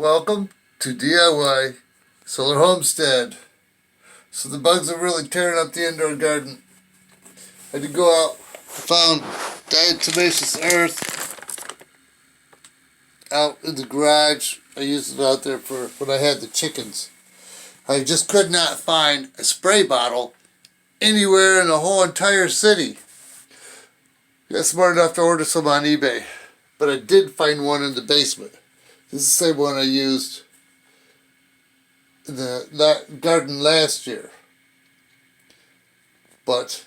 Welcome to DIY Solar Homestead. So the bugs are really tearing up the indoor garden. I had to go out, found diatomaceous earth out in the garage. I used it out there for when I had the chickens. I just could not find a spray bottle anywhere in the whole entire city. Got smart enough to order some on eBay, but I did find one in the basement. This is the same one I used in the garden last year, but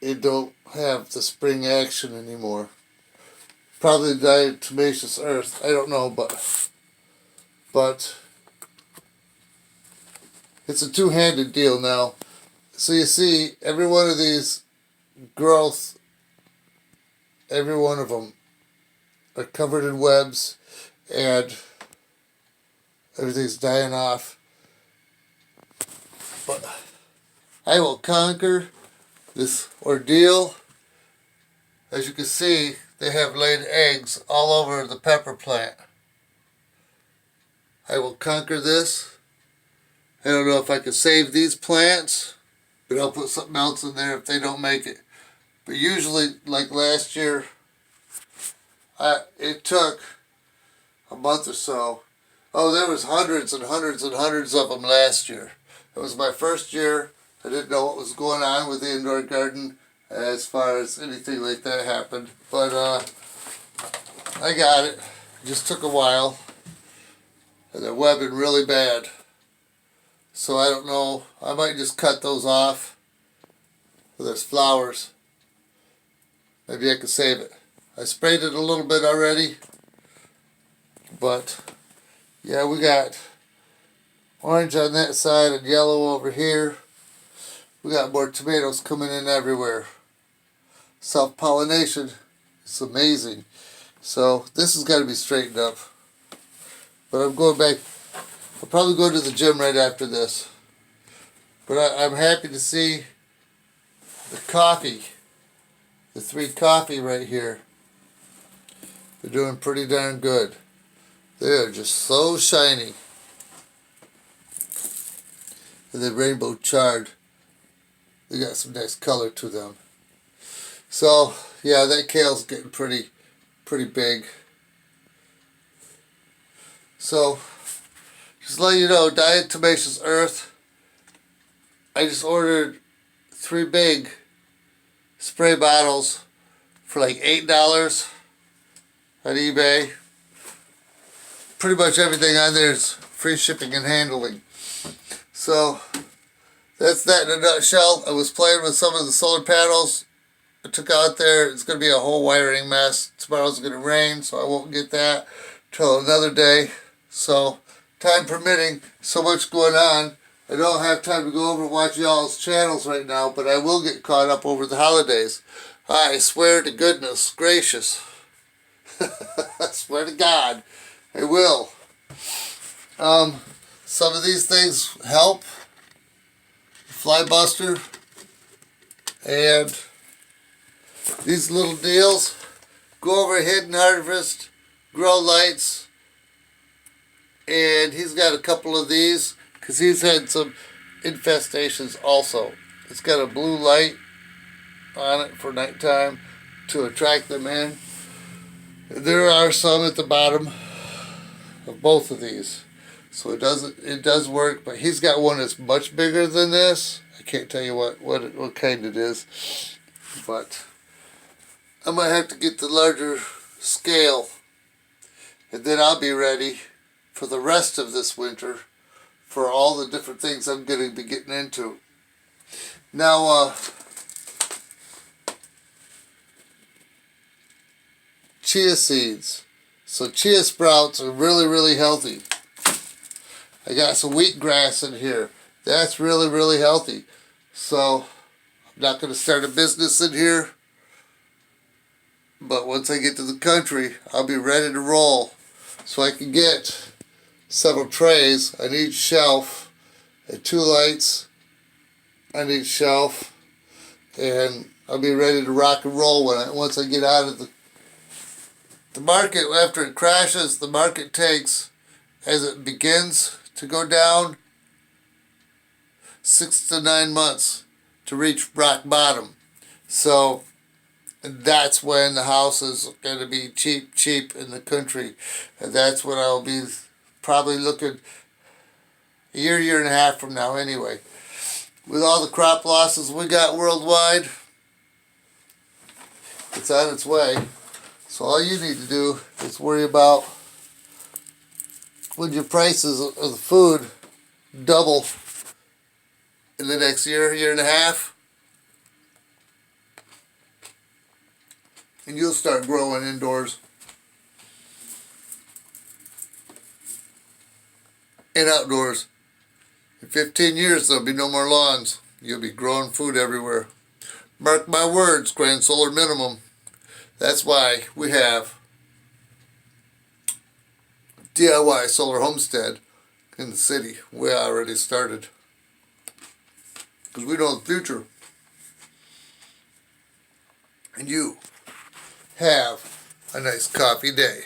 it don't have the spring action anymore. Probably diatomaceous earth. I don't know, but it's a two-handed deal now. So you see, every one of these growth, every one of them are covered in webs, and everything's dying off. But I will conquer this ordeal. As you can see, they have laid eggs all over the pepper plant. I will conquer this. I don't know if I can save these plants, but I'll put something else in there if they don't make it. But usually, like last year, it took a month or so. Oh, there was hundreds and hundreds and hundreds of them last year. It was my first year. I didn't know what was going on with the indoor garden as far as anything like that happened. But I got it. It just took a while. And they're webbing really bad. So I don't know. I might just cut those off. There's flowers. Maybe I can save it. I sprayed it a little bit already. But yeah, we got orange on that side and yellow over here. We got more tomatoes coming in everywhere. Self-pollination. It's amazing. So this has got to be straightened up. But I'm going back. I'll probably go to the gym right after this. But I'm happy to see the coffee. The 3 coffee right here. They're doing pretty darn good. They are just so shiny. And they're rainbow charred. They got some nice color to them. So, yeah, that kale's getting pretty big. So, just let you know, diatomaceous earth. I just ordered 3 big spray bottles for like $8 on eBay. Pretty much everything on there is free shipping and handling. So that's that in a nutshell. I was playing with some of the solar panels I took out there. It's going to be a whole wiring mess. Tomorrow's going to rain, so I won't get that till another day. So time permitting, so much going on. I don't have time to go over and watch y'all's channels right now, but I will get caught up over the holidays. I swear to goodness gracious. I swear to God. I will. Some of these things help. Fly buster. And these little deals. Go over Hidden Harvest. Grow lights. And he's got a couple of these. Because he's had some infestations also. It's got a blue light on it for nighttime to attract them in. There are some at the bottom of both of these, so it does work. But he's got one that's much bigger than this. I can't tell you what kind it is, but I might have to get the larger scale, and then I'll be ready for the rest of this winter for all the different things I'm going to be getting into. Now, chia seeds. So chia sprouts are really healthy. I got some wheatgrass in here. That's really healthy. So I'm not going to start a business in here. But once I get to the country, I'll be ready to roll. So I can get several trays on each shelf and 2 lights on each shelf. And I'll be ready to rock and roll once I get out of the market. After it crashes, the market takes as it begins to go down, 6 to 9 months to reach rock bottom. So that's when the house is going to be cheap in the country. And that's when I'll be probably looking a year and a half from now anyway. With all the crop losses we got worldwide, it's on its way. So all you need to do is worry about when your prices of the food double in the next year and a half, and you'll start growing indoors and outdoors. In 15 years, there'll be no more lawns. You'll be growing food everywhere. Mark my words, Grand Solar Minimum. That's why we have DIY Solar Homestead in the city. We already started. Because we know the future. And you have a nice coffee day.